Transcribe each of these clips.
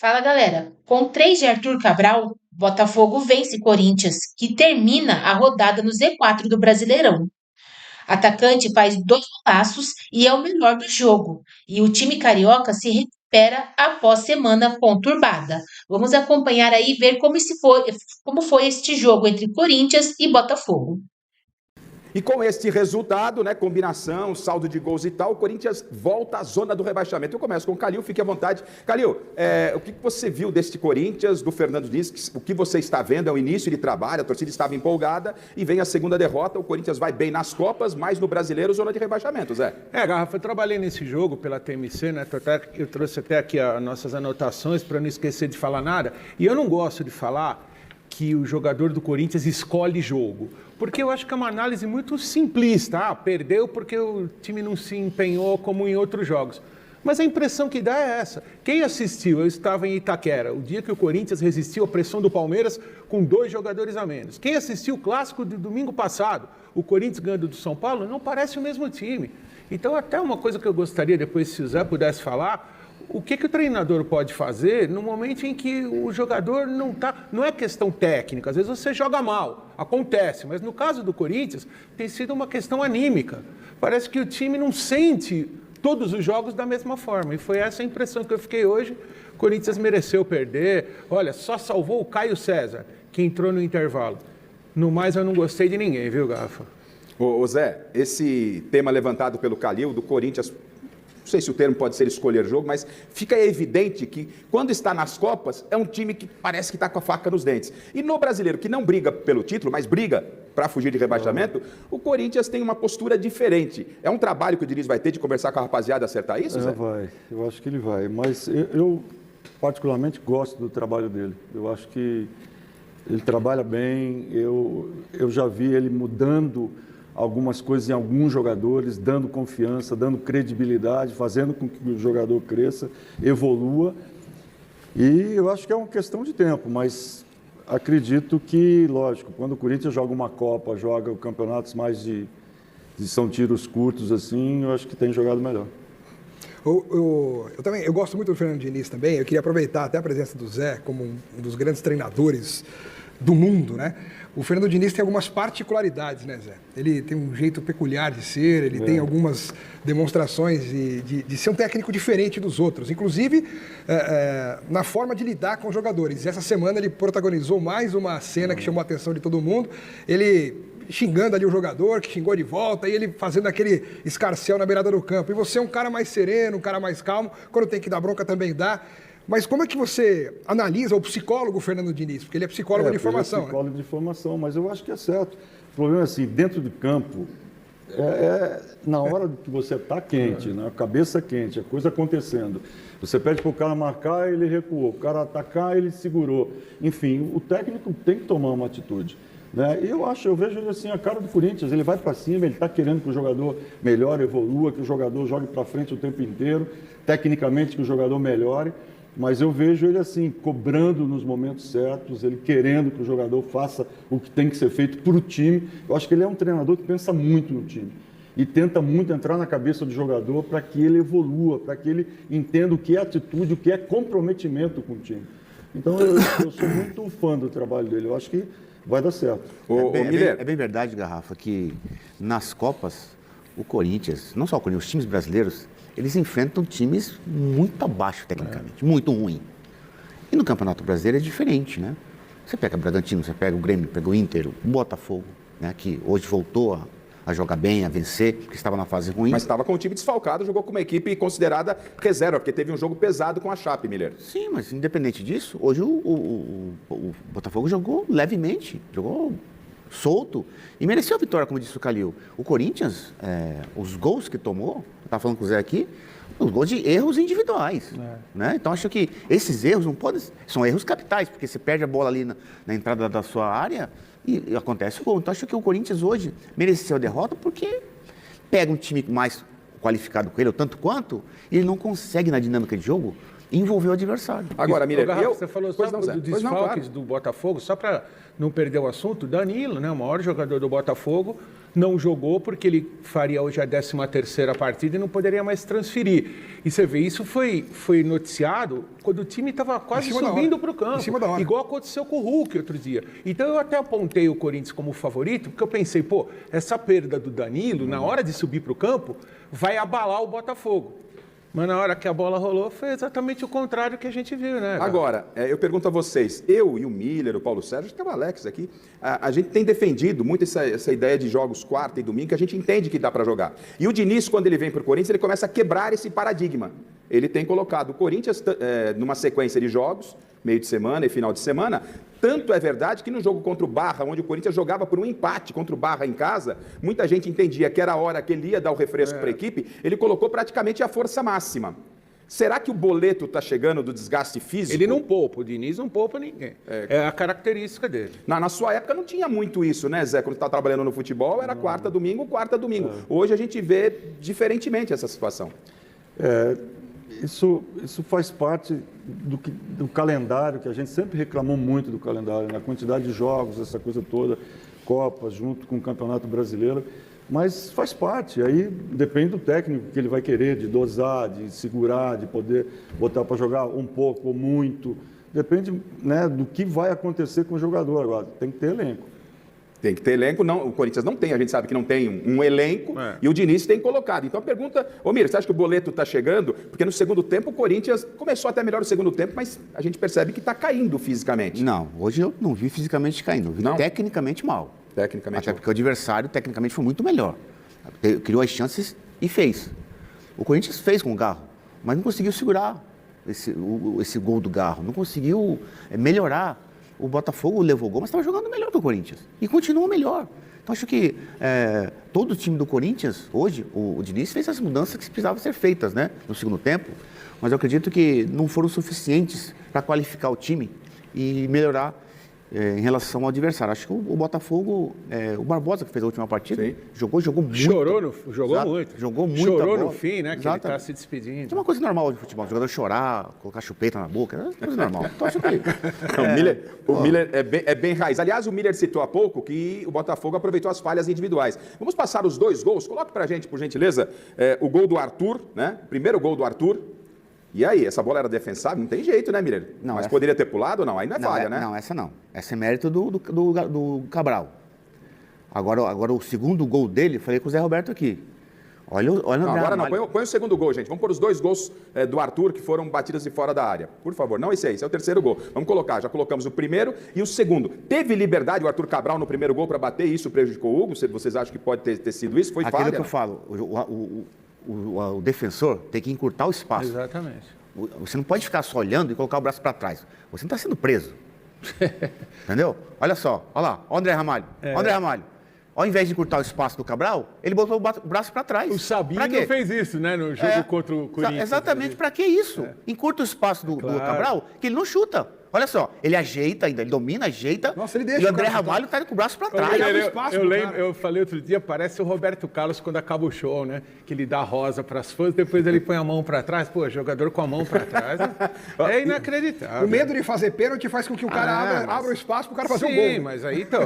Fala, galera. Com 3 de Arthur Cabral, Botafogo vence Corinthians, que termina a rodada no Z4 do Brasileirão. Atacante faz 2 golaços e é o melhor do jogo. E o time carioca se recupera após semana conturbada. Vamos acompanhar aí e ver como foi este jogo entre Corinthians e Botafogo. E com este resultado, né, combinação, saldo de gols e tal, o Corinthians volta à zona do rebaixamento. Eu começo com o Calil, fique à vontade. Calil, o que você viu deste Corinthians, do Fernando Diniz? O que você está vendo? É o início de trabalho, a torcida estava empolgada e vem a segunda derrota. O Corinthians vai bem nas Copas, mas no Brasileiro, zona de rebaixamento, Zé. Garrafa, eu trabalhei nesse jogo pela TMC, né? Eu trouxe até aqui as nossas anotações para não esquecer de falar nada. E eu não gosto de falar que o jogador do Corinthians escolhe jogo, porque eu acho que é uma análise muito simplista. Perdeu porque o time não se empenhou como em outros jogos. Mas a impressão que dá é essa. Quem assistiu, eu estava em Itaquera, o dia que o Corinthians resistiu à pressão do Palmeiras com 2 jogadores a menos. Quem assistiu o clássico do domingo passado, o Corinthians ganhando do São Paulo, não parece o mesmo time. Então, até uma coisa que eu gostaria, depois, se o Zé pudesse falar, o que o treinador pode fazer no momento em que o jogador não está... Não é questão técnica, às vezes você joga mal, acontece, mas no caso do Corinthians tem sido uma questão anímica. Parece que o time não sente todos os jogos da mesma forma, e foi essa a impressão que eu fiquei hoje. O Corinthians mereceu perder. Olha, só salvou o Caio César, que entrou no intervalo. No mais, eu não gostei de ninguém, viu, Garrafa? Ô Zé, esse tema levantado pelo Calil, do Corinthians... Não sei se o termo pode ser escolher jogo, mas fica evidente que quando está nas Copas é um time que parece que está com a faca nos dentes. E no Brasileiro, que não briga pelo título, mas briga para fugir de rebaixamento, o Corinthians tem uma postura diferente. É um trabalho que o Diniz vai ter de conversar com a rapaziada, acertar isso, Zé? Vai, eu acho que ele vai. Mas eu particularmente gosto do trabalho dele. Eu acho que ele trabalha bem, eu já vi ele mudando algumas coisas em alguns jogadores, dando confiança, dando credibilidade, fazendo com que o jogador cresça, evolua. E eu acho que é uma questão de tempo, mas acredito que, lógico, quando o Corinthians joga uma Copa, joga campeonatos mais de são tiros curtos, assim, eu acho que tem jogado melhor. Eu gosto muito do Fernando Diniz também. Eu queria aproveitar até a presença do Zé como um dos grandes treinadores do mundo, né? O Fernando Diniz tem algumas particularidades, né, Zé? Ele tem um jeito peculiar de ser, ele tem algumas demonstrações de ser um técnico diferente dos outros, inclusive na forma de lidar com os jogadores. Essa semana ele protagonizou mais uma cena que chamou a atenção de todo mundo, ele xingando ali o jogador, que xingou de volta, e ele fazendo aquele escarcéu na beirada do campo. E você é um cara mais sereno, um cara mais calmo, quando tem que dar bronca também dá. Mas como é que você analisa o psicólogo Fernando Diniz? Porque ele é psicólogo de formação. Ele é psicólogo de formação, mas eu acho que é certo. O problema é assim, dentro de campo, na hora que você está quente, né? A cabeça quente, a coisa acontecendo. Você pede para o cara marcar, ele recuou. O cara atacar, ele segurou. Enfim, o técnico tem que tomar uma atitude. Né? Eu vejo ele assim, a cara do Corinthians, ele vai para cima, ele está querendo que o jogador melhore, evolua, que o jogador jogue para frente o tempo inteiro, tecnicamente que o jogador melhore. Mas eu vejo ele assim, cobrando nos momentos certos, ele querendo que o jogador faça o que tem que ser feito para o time. Eu acho que ele é um treinador que pensa muito no time e tenta muito entrar na cabeça do jogador para que ele evolua, para que ele entenda o que é atitude, o que é comprometimento com o time. Então eu sou muito fã do trabalho dele, eu acho que vai dar certo. É bem verdade, Garrafa, que nas Copas, o Corinthians, não só o Corinthians, os times brasileiros, eles enfrentam times muito abaixo tecnicamente, muito ruim. E no Campeonato Brasileiro é diferente, né? Você pega o Bragantino, você pega o Grêmio, pega o Inter, o Botafogo, né? Que hoje voltou a jogar bem, a vencer, porque estava na fase ruim. Mas estava com o time desfalcado, jogou com uma equipe considerada reserva, porque teve um jogo pesado com a Chape, Miller. Sim, mas independente disso, hoje o Botafogo jogou levemente, jogou solto e mereceu a vitória, como disse o Calil. O Corinthians, os gols que tomou, eu estava falando com o Zé aqui, os gols de erros individuais. Né? Então, acho que esses erros não podem... São erros capitais, porque você perde a bola ali na entrada da sua área e acontece o gol. Então, acho que o Corinthians hoje mereceu a derrota porque pega um time mais qualificado com ele, ou tanto quanto, e ele não consegue, na dinâmica de jogo, envolver o adversário. Agora, Miller, Ô, Garrafa, você falou só Pois não, Zé. do Pois não, desfalques claro. do Botafogo, só para não perder o assunto, Danilo, né, o maior jogador do Botafogo, não jogou porque ele faria hoje a 13ª partida e não poderia mais transferir. E você vê, isso foi noticiado quando o time estava quase Em cima da subindo hora. para o campo, Em cima da hora. igual aconteceu com o Hulk outro dia. Então eu até apontei o Corinthians como favorito, porque eu pensei, pô, essa perda do Danilo, na hora de subir para o campo, vai abalar o Botafogo. Mas na hora que a bola rolou, foi exatamente o contrário que a gente viu, né? Garrafa? Agora, eu pergunto a vocês, eu e o Miller, o Paulo Sérgio, até o Alex aqui, a gente tem defendido muito essa ideia de jogos quarta e domingo, que a gente entende que dá para jogar. E o Diniz, quando ele vem para o Corinthians, ele começa a quebrar esse paradigma. Ele tem colocado o Corinthians numa sequência de jogos, meio de semana e final de semana. Tanto é verdade que no jogo contra o Barra, onde o Corinthians jogava por um empate contra o Barra em casa, muita gente entendia que era a hora que ele ia dar o refresco para a equipe, ele colocou praticamente a força máxima. Será que o boleto está chegando do desgaste físico? Ele não poupa, o Diniz não poupa ninguém. É a característica dele. Na sua época não tinha muito isso, né, Zé? Quando você estava trabalhando no futebol, era quarta, domingo. Hoje a gente vê diferentemente essa situação. Isso faz parte do calendário, que a gente sempre reclamou muito do calendário, né? A quantidade de jogos, essa coisa toda, Copas, junto com o Campeonato Brasileiro, mas faz parte, aí depende do técnico que ele vai querer, de dosar, de segurar, de poder botar para jogar um pouco ou muito, depende, né, do que vai acontecer com o jogador agora, tem que ter elenco. Tem que ter elenco, não, o Corinthians não tem, a gente sabe que não tem um elenco, e o Diniz tem colocado. Então a pergunta, Mira, você acha que o boleto está chegando? Porque no segundo tempo o Corinthians começou até melhor o segundo tempo, mas a gente percebe que está caindo fisicamente. Não, hoje eu não vi fisicamente caindo, eu vi Não? tecnicamente mal. Tecnicamente. Até porque o adversário, tecnicamente, foi muito melhor. Criou as chances e fez. O Corinthians fez com o Garro, mas não conseguiu segurar esse gol do Garro, não conseguiu melhorar. O Botafogo levou o gol, mas estava jogando melhor que o Corinthians. E continua melhor. Então, acho que todo o time do Corinthians, hoje, o Diniz fez as mudanças que precisavam ser feitas, né, no segundo tempo, mas eu acredito que não foram suficientes para qualificar o time e melhorar em relação ao adversário. Acho que o Botafogo, o Barbosa, que fez a última partida, Sim. jogou muito. Jogou Exato. muito. Jogou muito. Chorou no fim, né? Que Exato. ele está se despedindo. É uma coisa normal de futebol, o jogador chorar, colocar chupeta na boca, é uma coisa normal. Então, acho que... O Miller é bem raiz. Aliás, o Miller citou há pouco que o Botafogo aproveitou as falhas individuais. Vamos passar os dois gols? Coloque pra gente, por gentileza, o gol do Arthur, né? Primeiro gol do Arthur. E aí, essa bola era defensável? Não tem jeito, né, Miller? Não, mas essa... poderia ter pulado ou não? Aí não é falha, né? Não, essa não. Essa é mérito do Cabral. Agora, o segundo gol dele, falei com o Zé Roberto aqui. Olha Não, agora não, põe o segundo gol, gente. Vamos pôr os dois gols do Arthur, que foram batidas de fora da área. Por favor, não esse aí, esse é o terceiro gol. Vamos colocar, já colocamos o primeiro e o segundo. Teve liberdade o Arthur Cabral no primeiro gol para bater e isso prejudicou o Hugo? Vocês acham que pode ter sido isso? Foi Aquilo falha? que eu falo, o defensor tem que encurtar o espaço. Exatamente. Você não pode ficar só olhando e colocar o braço para trás. Você não está sendo preso. Entendeu? Olha só, olha lá, olha o André Ramalho. André Ramalho. Ao invés de encurtar o espaço do Cabral, ele botou o braço para trás. O Sabino Pra quê? fez isso, né? No jogo contra o Corinthians. Exatamente, para que isso? Encurta o espaço do Cabral, que ele não chuta. Olha só, ele ajeita ainda, ele domina, ajeita. Nossa, ele deixa e o o André cara Ramalho está com o braço para trás. Eu falei outro dia, parece o Roberto Carlos quando acaba o show, né? Que ele dá rosa para as fãs, depois ele põe a mão para trás. Pô, jogador com a mão para trás. É inacreditável. O medo de fazer pênalti faz com que o cara abra o espaço para o cara fazer um gol. Sim, mas aí então...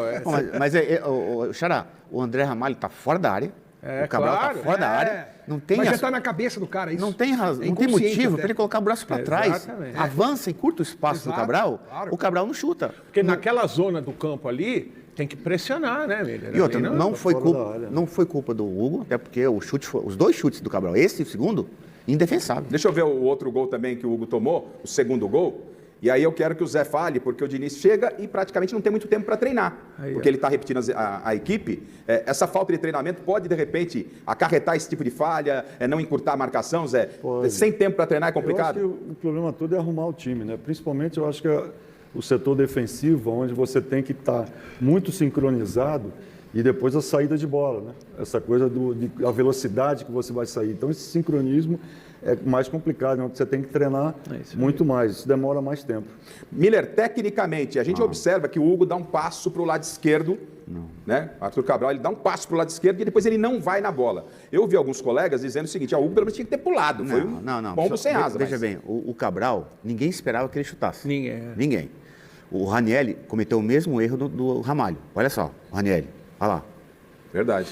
Xará, o André Ramalho está fora da área. O Cabral claro. está fora da área. Não tem Mas já está na cabeça do cara isso. Não tem razão, É não tem inconsciente motivo até. para ele colocar o braço para trás. Exatamente. Avança e curta o espaço do Exato, Cabral, claro. o Cabral não chuta. Porque naquela zona do campo ali, tem que pressionar, né, Miller? E outra, Ali não foi fora da área. não foi culpa do Hugo, até porque os dois chutes do Cabral, esse e o segundo, indefensável. Deixa eu ver o outro gol também que o Hugo tomou, o segundo gol. E aí eu quero que o Zé fale, porque o Diniz chega e praticamente não tem muito tempo para treinar. Porque ele está repetindo a equipe. Essa falta de treinamento pode, de repente, acarretar esse tipo de falha, não encurtar a marcação, Zé? Pode. Sem tempo para treinar é complicado? Eu acho que o problema todo é arrumar o time, né? Principalmente eu acho que o setor defensivo, onde você tem que estar muito sincronizado e depois a saída de bola, né? Essa coisa a velocidade que você vai sair. Então esse sincronismo é mais complicado, né? Você tem que treinar muito mais, isso demora mais tempo. Miller, tecnicamente, a gente observa que o Hugo dá um passo para o lado esquerdo Né? O Arthur Cabral, ele dá um passo para o lado esquerdo e depois ele não vai na bola. Eu ouvi alguns colegas dizendo o seguinte, o Hugo pelo menos tinha que ter pulado. Foi um pombo sem asa. Veja bem, o Cabral, ninguém esperava que ele chutasse. Ninguém. O Ranieri cometeu o mesmo erro do Ramalho. Olha só, o Ranieri, olha lá. Verdade.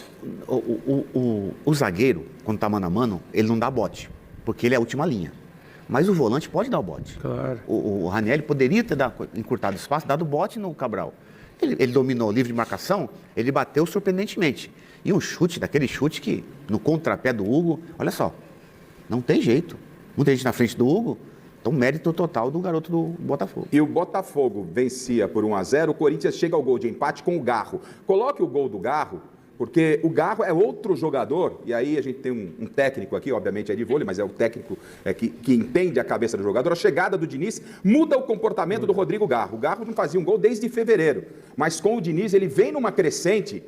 O zagueiro, quando está mano a mano, ele não dá bote, porque ele é a última linha. Mas o volante pode dar o bote. Claro. O Ranieri poderia ter encurtado o espaço, dado bote no Cabral. Ele dominou livre de marcação, ele bateu surpreendentemente. E um chute, daquele chute que, no contrapé do Hugo, olha só, não tem jeito. Muita gente na frente do Hugo, então mérito total do garoto do Botafogo. E o Botafogo vencia por 1-0, o Corinthians chega ao gol de empate com o Garro. Coloque o gol do Garro, porque o Garro é outro jogador, e aí a gente tem um técnico aqui, obviamente é de vôlei, mas é o técnico que entende a cabeça do jogador. A chegada do Diniz muda o comportamento do Rodrigo Garro. O Garro não fazia um gol desde fevereiro, mas com o Diniz ele vem numa crescente,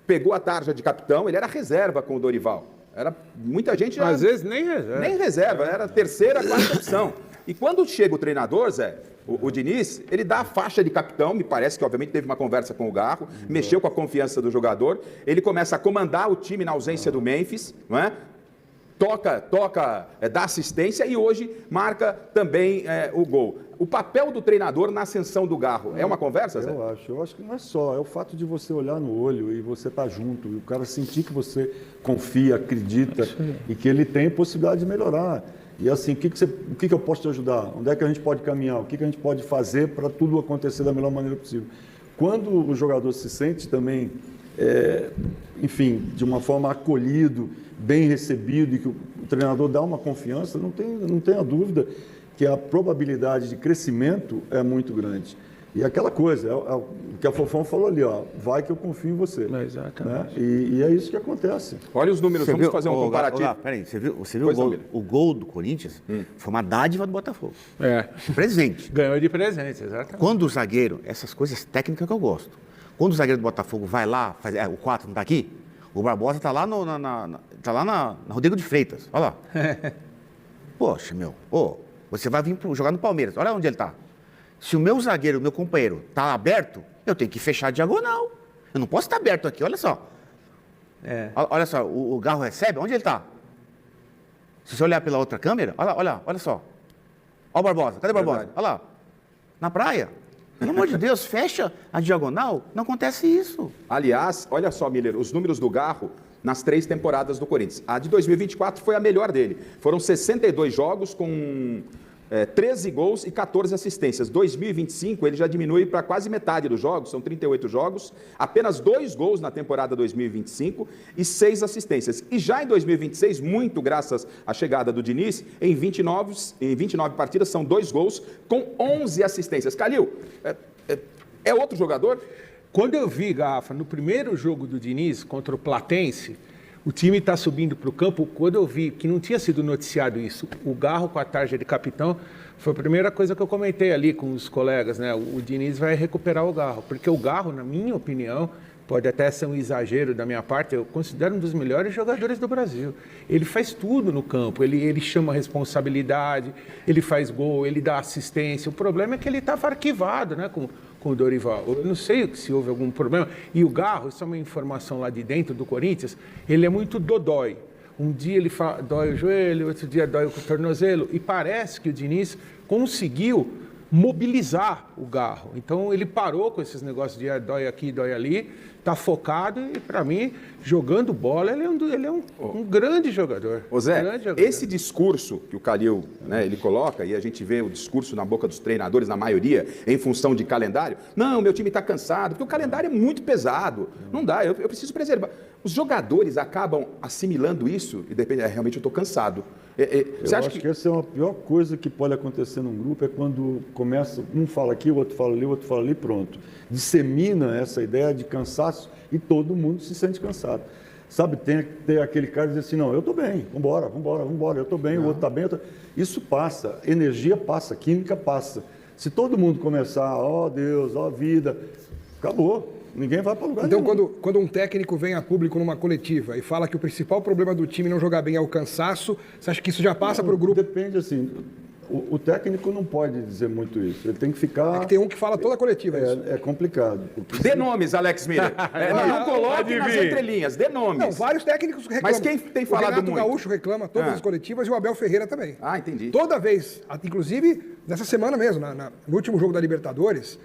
pegou a tarja de capitão, ele era reserva com o Dorival. Era muita gente... Às vezes nem reserva. Nem reserva, era a terceira, quarta opção. E quando chega o treinador, Zé, o Diniz, ele dá a faixa de capitão, me parece que obviamente teve uma conversa com o Garro, mexeu com a confiança do jogador, ele começa a comandar o time na ausência do Memphis, não é? Dá assistência e hoje marca também o gol. O papel do treinador na ascensão do Garro, é uma conversa, Zé? Eu acho que não é só, é o fato de você olhar no olho e você estar junto, e o cara sentir que você confia, acredita e que ele tem possibilidade de melhorar. E assim, o que eu posso te ajudar? Onde é que a gente pode caminhar? O que a gente pode fazer para tudo acontecer da melhor maneira possível? Quando o jogador se sente também, enfim, de uma forma acolhido, bem recebido, e que o treinador dá uma confiança, não tenha dúvida que a probabilidade de crescimento é muito grande. E aquela coisa, o que a Fofão falou ali, vai que eu confio em você. Exatamente. Né? E é isso que acontece. Olha os números, vamos fazer um comparativo. Peraí, você viu o gol do Corinthians? Foi uma dádiva do Botafogo. Presente. Ganhou de presente, exatamente. Quando o zagueiro, essas coisas técnicas que eu gosto, quando o zagueiro do Botafogo vai lá, o 4 não está aqui, o Barbosa está lá, na Rodrigo de Freitas, olha lá. Poxa, você vai vir jogar no Palmeiras, olha onde ele está. Se o meu zagueiro, o meu companheiro, está aberto, eu tenho que fechar a diagonal. Eu não posso estar aberto aqui, olha só. Olha só, o Garro recebe, onde ele está? Se você olhar pela outra câmera, olha só. Olha o Barbosa, cadê o Barbosa? Verdade. Olha lá, na praia. Pelo amor de Deus, fecha a diagonal, não acontece isso. Aliás, olha só, Miller, os números do Garro nas 3 temporadas do Corinthians. A de 2024 foi a melhor dele. Foram 62 jogos com 13 gols e 14 assistências. 2025 ele já diminui para quase metade dos jogos, são 38 jogos, apenas 2 gols na temporada 2025 e 6 assistências. E já em 2026, muito graças à chegada do Diniz, em 29 partidas são 2 gols com 11 assistências. Calil, é outro jogador? Quando eu vi, Garrafa, no primeiro jogo do Diniz contra o Platense, o time está subindo para o campo, quando eu vi que não tinha sido noticiado isso, o Garro com a tarja de capitão, foi a primeira coisa que eu comentei ali com os colegas, né? O Diniz vai recuperar o Garro, porque o Garro, na minha opinião, pode até ser um exagero da minha parte, eu considero um dos melhores jogadores do Brasil. Ele faz tudo no campo, ele chama a responsabilidade, ele faz gol, ele dá assistência. O problema é que ele estava arquivado, né, com o Dorival. Eu não sei se houve algum problema. E o Garro, isso é uma informação lá de dentro do Corinthians, ele é muito dodói. Um dia ele dói o joelho, outro dia dói o tornozelo. E parece que o Diniz conseguiu mobilizar o Garro. Então ele parou com esses negócios de dói aqui, dói ali, está focado e, para mim, jogando bola, ele é um grande jogador. Ô Zé, esse discurso que o Calil, né, ele coloca, e a gente vê o discurso na boca dos treinadores, na maioria, em função de calendário, não, meu time está cansado, porque o calendário é muito pesado, não dá, eu preciso preservar. Os jogadores acabam assimilando isso e depende, realmente eu estou cansado. Você acha que essa é a pior coisa que pode acontecer num grupo, é quando começa, um fala aqui, o outro fala ali, o outro fala ali, pronto. Dissemina essa ideia de cansaço e todo mundo se sente cansado. Sabe, tem aquele cara que diz assim, não, eu estou bem, vambora, eu estou bem, o outro está bem. Isso passa, energia passa, química passa. Se todo mundo começar, ó Deus, ó vida, acabou. Ninguém vai para lugar nenhum. Então, quando um técnico vem a público numa coletiva e fala que o principal problema do time não jogar bem é o cansaço, você acha que isso já passa para o grupo? Depende, assim, O técnico não pode dizer muito isso. Ele tem que ficar... É que tem um que fala toda a coletiva. Isso. É complicado. Dê nomes, Alex Miller. Não coloque nas entrelinhas, dê nomes. Não, vários técnicos reclamam. Mas quem tem falado o Renato muito? Gaúcho reclama todas as coletivas e o Abel Ferreira também. Ah, entendi. Toda vez, inclusive nessa semana mesmo, no último jogo da Libertadores,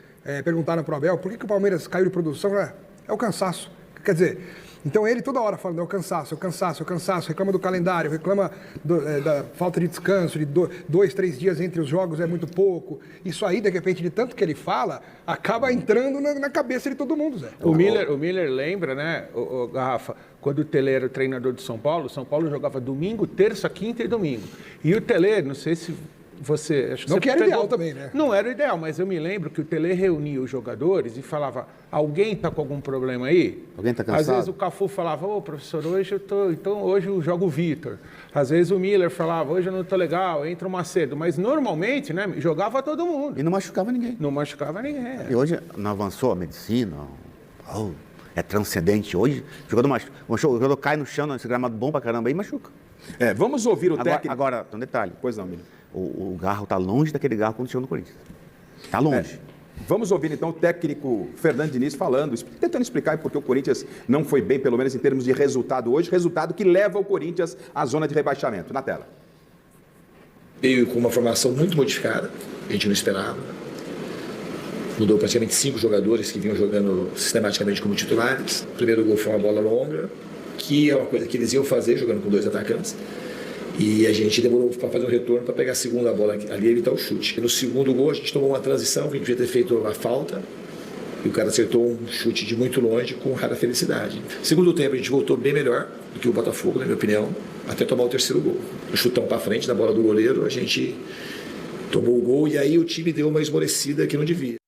perguntaram para o Abel por que o Palmeiras caiu de produção. É o cansaço. Quer dizer, então ele toda hora falando, é o cansaço, reclama do calendário, reclama da falta de descanso, de 2, 3 dias entre os jogos é muito pouco. Isso aí, de repente, de tanto que ele fala, acaba entrando na cabeça de todo mundo, Zé. O Miller lembra, né, o Garrafa, quando o Tele era o treinador de São Paulo jogava domingo, terça, quinta e domingo. E o Tele, não sei se você... Acho que não que era ideal também, né? Não era ideal, mas eu me lembro que o Tele reunia os jogadores e falava, alguém está com algum problema aí? Alguém está cansado? Às vezes o Cafu falava, professor, hoje hoje eu jogo o Vitor. Às vezes o Miller falava, hoje eu não estou legal, entra o Macedo. Mas normalmente, né, jogava todo mundo. E não machucava ninguém. Não machucava ninguém. E hoje não avançou a medicina, é transcendente. Hoje, o jogador cai no chão, nesse gramado bom pra caramba, aí machuca. Vamos ouvir o técnico. Agora, tem um detalhe. Pois não, Miller. O Garro está longe daquele Garro quando chegou no Corinthians. Está longe. Vamos ouvir então o técnico Fernando Diniz falando, tentando explicar por que o Corinthians não foi bem, pelo menos em termos de resultado hoje, resultado que leva o Corinthians à zona de rebaixamento. Na tela. Veio com uma formação muito modificada, a gente não esperava. Mudou praticamente 5 jogadores que vinham jogando sistematicamente como titulares. O primeiro gol foi uma bola longa, que é uma coisa que eles iam fazer jogando com 2 atacantes. E a gente demorou para fazer um retorno para pegar a segunda bola ali e evitar o chute. E no segundo gol a gente tomou uma transição, que a gente devia ter feito a falta. E o cara acertou um chute de muito longe com rara felicidade. Segundo tempo a gente voltou bem melhor do que o Botafogo, na minha opinião, até tomar o terceiro gol. Um chutão para frente da bola do goleiro, a gente tomou o gol e aí o time deu uma esmorecida que não devia.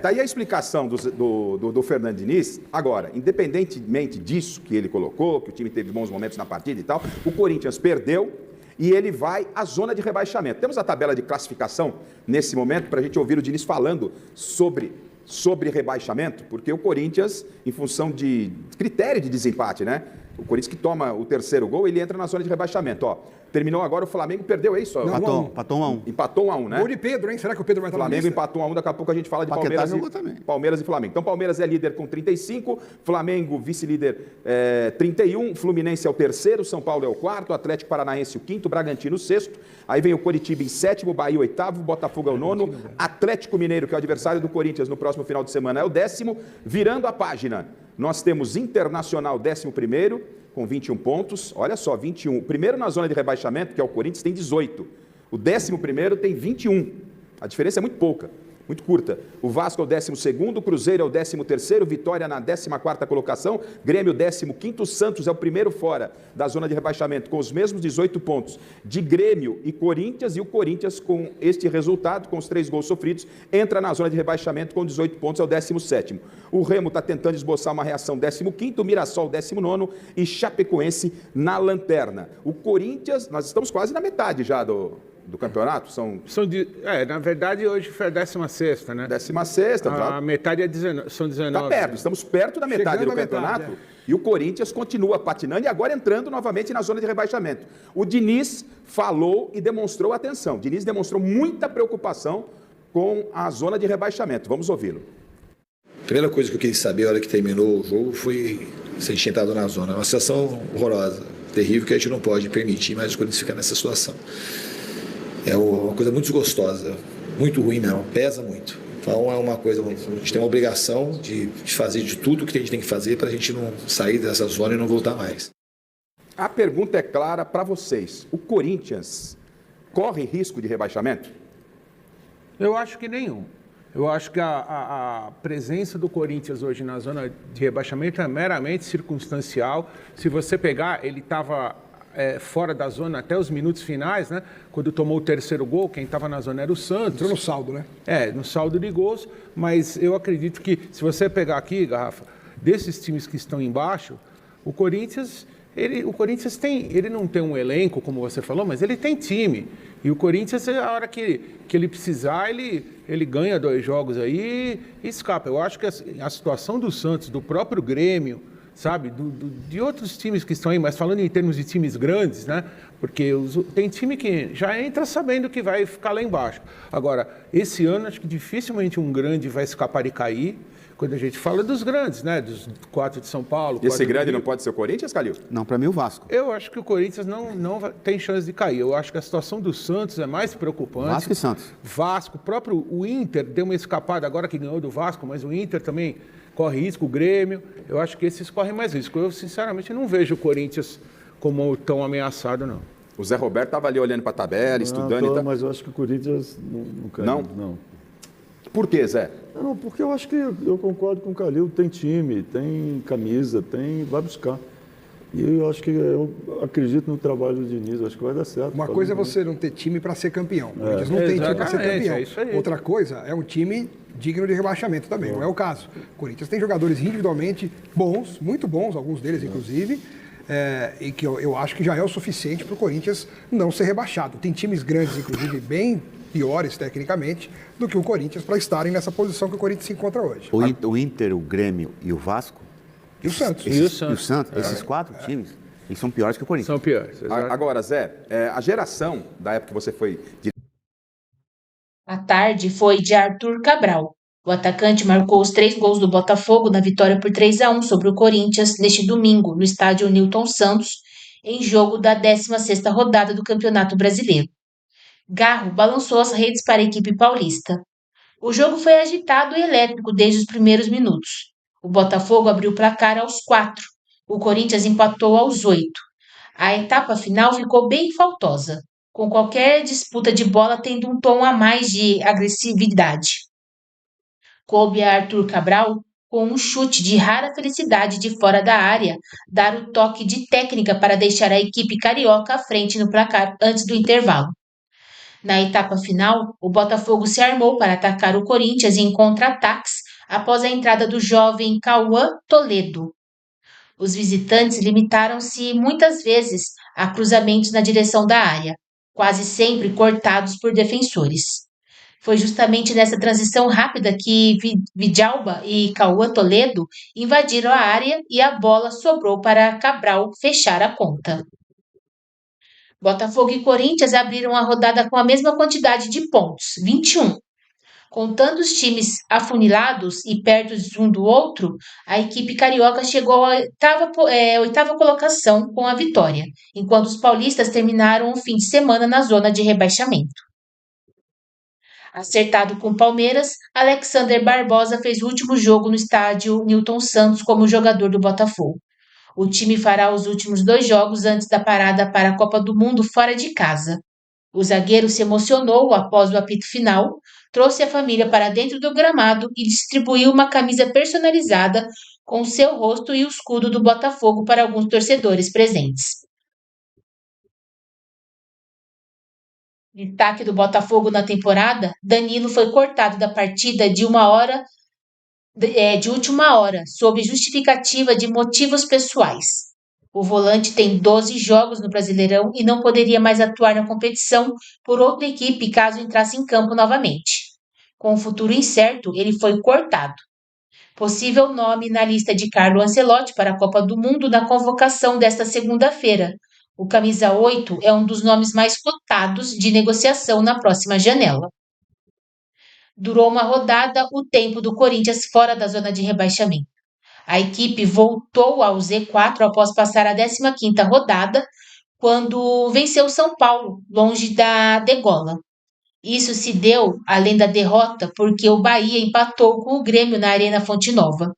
Tá aí a explicação do Fernando Diniz. Agora, independentemente disso que ele colocou, que o time teve bons momentos na partida e tal, o Corinthians perdeu e ele vai à zona de rebaixamento. Temos a tabela de classificação nesse momento para a gente ouvir o Diniz falando sobre rebaixamento, porque o Corinthians, em função de critério de desempate, né? O Corinthians que toma o terceiro gol, ele entra na zona de rebaixamento, Terminou agora, o Flamengo perdeu, é isso? Empatou 1-1. Empatou 1-1, né? Gol de Pedro, hein? Será que o Pedro vai estar na Flamengo lista? empatou 1-1, daqui a pouco a gente fala de Palmeiras e Flamengo. Então, Palmeiras é líder com 35, Flamengo vice-líder 31, Fluminense é o terceiro, São Paulo é o quarto, Atlético Paranaense o quinto, Bragantino o sexto, aí vem o Coritiba em sétimo, Bahia o oitavo, Botafogo é o nono, Atlético Mineiro, que é o adversário do Corinthians no próximo final de semana, é o 10º, virando a página. Nós temos Internacional 11º, com 21 pontos, olha só, 21. O primeiro na zona de rebaixamento, que é o Corinthians, tem 18. O 11º tem 21. A diferença é muito pouca, muito curta. O Vasco é o 12º, o Cruzeiro é o 13º, Vitória na 14ª colocação, Grêmio 15º, Santos é o primeiro fora da zona de rebaixamento, com os mesmos 18 pontos de Grêmio e Corinthians, e o Corinthians, com este resultado, com os 3 gols sofridos, entra na zona de rebaixamento com 18 pontos, é o 17º. O Remo está tentando esboçar uma reação, 15º, o Mirassol 19º e Chapecoense na lanterna. O Corinthians, nós estamos quase na metade já do campeonato? Na verdade, hoje foi a 16ª, né? 16ª. A metade são 19. Está perto, estamos perto da metade do campeonato. E o Corinthians continua patinando e agora entrando novamente na zona de rebaixamento. O Diniz falou e demonstrou atenção. O Diniz demonstrou muita preocupação com a zona de rebaixamento. Vamos ouvi-lo. A primeira coisa que eu queria saber na hora que terminou o jogo foi se a gente tinha entrado na zona. É uma situação horrorosa, terrível, que a gente não pode permitir mais o Corinthians ficar nessa situação. É uma coisa muito desgostosa, muito ruim mesmo, pesa muito. Então é uma coisa, a gente tem uma obrigação de fazer de tudo que a gente tem que fazer para a gente não sair dessa zona e não voltar mais. A pergunta é clara para vocês. O Corinthians corre risco de rebaixamento? Eu acho que nenhum. Eu acho que a presença do Corinthians hoje na zona de rebaixamento é meramente circunstancial. Se você pegar, ele estava fora da zona até os minutos finais, né? Quando tomou o terceiro gol, quem estava na zona era o Santos. Entrou no saldo, né? No saldo de gols, mas eu acredito que, se você pegar aqui, Garrafa, desses times que estão embaixo, o Corinthians ele não tem um elenco, como você falou, mas ele tem time. E o Corinthians, a hora que ele precisar, ele ganha 2 jogos aí e escapa. Eu acho que a situação do Santos, do próprio Grêmio, sabe? De outros times que estão aí, mas falando em termos de times grandes, né? Porque tem time que já entra sabendo que vai ficar lá embaixo. Agora, esse ano, acho que dificilmente um grande vai escapar de cair. Quando a gente fala dos grandes, né? Dos 4 de São Paulo. Esse grande não pode ser o Corinthians, Calil? Não, para mim o Vasco. Eu acho que o Corinthians tem chance de cair. Eu acho que a situação do Santos é mais preocupante. Vasco e Santos. Vasco, o Inter deu uma escapada agora que ganhou do Vasco, mas o Inter também corre risco, o Grêmio. Eu acho que esses correm mais risco. Eu, sinceramente, não vejo o Corinthians como tão ameaçado, não. O Zé Roberto estava ali olhando para a tabela, estudando e tal. Mas eu acho que o Corinthians não cai. Não? Por quê, Zé? Não, porque eu acho que eu concordo com o Calil, tem time, tem camisa, vai buscar. E eu acho que eu acredito no trabalho do Diniz, acho que vai dar certo. Uma coisa é você não ter time para ser campeão. O Corinthians não tem time para ser campeão. É isso aí. Outra coisa é um time digno de rebaixamento também, não é o caso. O Corinthians tem jogadores individualmente bons, muito bons, alguns deles inclusive, e que eu acho que já é o suficiente para o Corinthians não ser rebaixado. Tem times grandes, inclusive, bem piores tecnicamente do que o Corinthians para estarem nessa posição que o Corinthians se encontra hoje. O Inter, o Grêmio e o Vasco. E o Santos. E o Santos. Esses 4 times, eles são piores que o Corinthians. São piores. Agora, Zé, a geração da época que você foi... A tarde foi de Arthur Cabral. O atacante marcou os 3 gols do Botafogo na vitória por 3-1 sobre o Corinthians neste domingo, no estádio Newton Santos, em jogo da 16ª rodada do Campeonato Brasileiro. Garro balançou as redes para a equipe paulista. O jogo foi agitado e elétrico desde os primeiros minutos. O Botafogo abriu o placar aos 4. O Corinthians empatou aos 8. A etapa final ficou bem faltosa, com qualquer disputa de bola tendo um tom a mais de agressividade. Coube a Arthur Cabral, com um chute de rara felicidade de fora da área, dar o toque de técnica para deixar a equipe carioca à frente no placar antes do intervalo. Na etapa final, o Botafogo se armou para atacar o Corinthians em contra-ataques após a entrada do jovem Cauã Toledo. Os visitantes limitaram-se muitas vezes a cruzamentos na direção da área, quase sempre cortados por defensores. Foi justamente nessa transição rápida que Vidalba e Cauã Toledo invadiram a área e a bola sobrou para Cabral fechar a conta. Botafogo e Corinthians abriram a rodada com a mesma quantidade de pontos, 21. Contando os times afunilados e perto um do outro, a equipe carioca chegou à oitava colocação com a vitória, enquanto os paulistas terminaram o fim de semana na zona de rebaixamento. Acertado com o Palmeiras, Alexander Barbosa fez o último jogo no estádio Newton Santos como jogador do Botafogo. O time fará os últimos 2 jogos antes da parada para a Copa do Mundo fora de casa. O zagueiro se emocionou após o apito final, trouxe a família para dentro do gramado e distribuiu uma camisa personalizada com seu rosto e o escudo do Botafogo para alguns torcedores presentes. Destaque do Botafogo na temporada, Danilo foi cortado da partida de última hora, sob justificativa de motivos pessoais. O volante tem 12 jogos no Brasileirão e não poderia mais atuar na competição por outra equipe caso entrasse em campo novamente. Com o futuro incerto, ele foi cortado. Possível nome na lista de Carlo Ancelotti para a Copa do Mundo na convocação desta segunda-feira. O camisa 8 é um dos nomes mais cotados de negociação na próxima janela. Durou uma rodada o tempo do Corinthians fora da zona de rebaixamento. A equipe voltou ao Z4 após passar a 15ª rodada, quando venceu o São Paulo, longe da degola. Isso se deu, além da derrota, porque o Bahia empatou com o Grêmio na Arena Fonte Nova.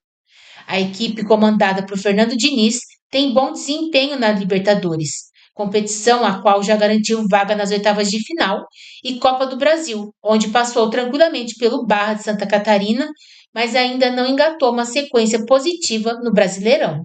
A equipe comandada por Fernando Diniz tem bom desempenho na Libertadores, competição a qual já garantiu vaga nas oitavas de final, e Copa do Brasil, onde passou tranquilamente pelo Barra de Santa Catarina, mas ainda não engatou uma sequência positiva no Brasileirão.